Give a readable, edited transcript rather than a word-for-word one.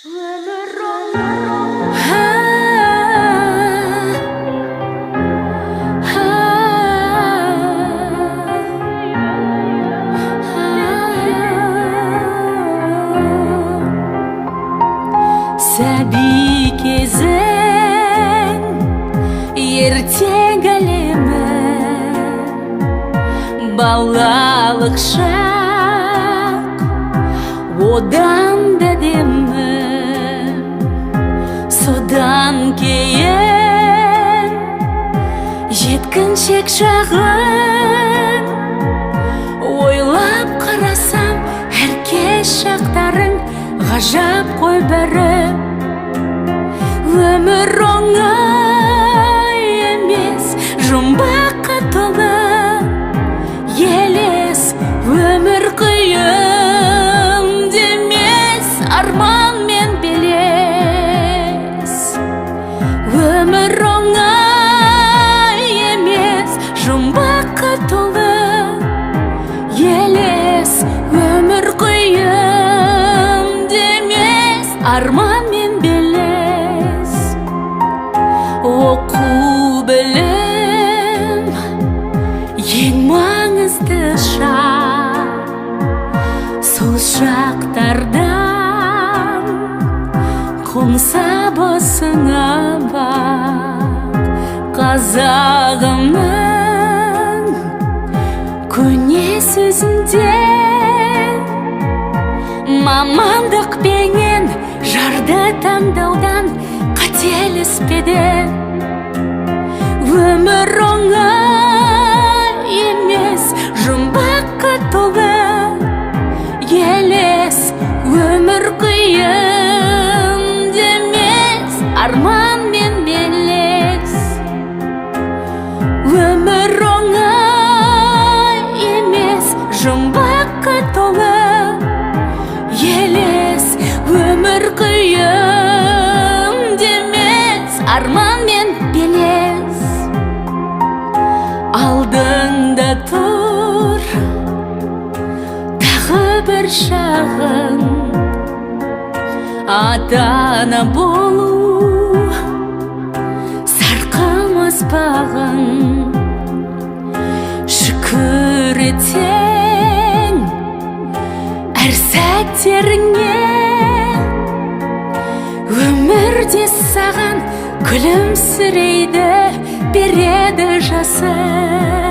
Сәби кезің ертең әлемі, балалық шақ одан да демі. Содан кейін жеткіншек шағың, ойлап қарасам әркез шақтарың ғажап қой бәрі. Өмір оңай емес, жұмбаққа толы елес. Өмір қиын демес, арман мен белес. Өмір оңай емес, жұмбаққа толы елес. Өмір қиын демес, арман мен белес. Оқу білім ең маңызды шақ. Сол шақтардан қонса босыңа бақ. Қазағымның көне сөзінде мамандық пенен жарды таңдаудан қателеспеді. Өмір оңай емес, жұмбаққа толы елес. Өмір қиын демес, арман мен белес. Өмір оңай емес, жұмбаққа толы елес. Өмір қиын демес, арман мен белес. Алдыңда тұр тағы бір шағын, ата-ана болу сарқылмас бағың. Шүкір етсең әр сәттеріңе, өмірде саған күлімсірейді, береді жасын.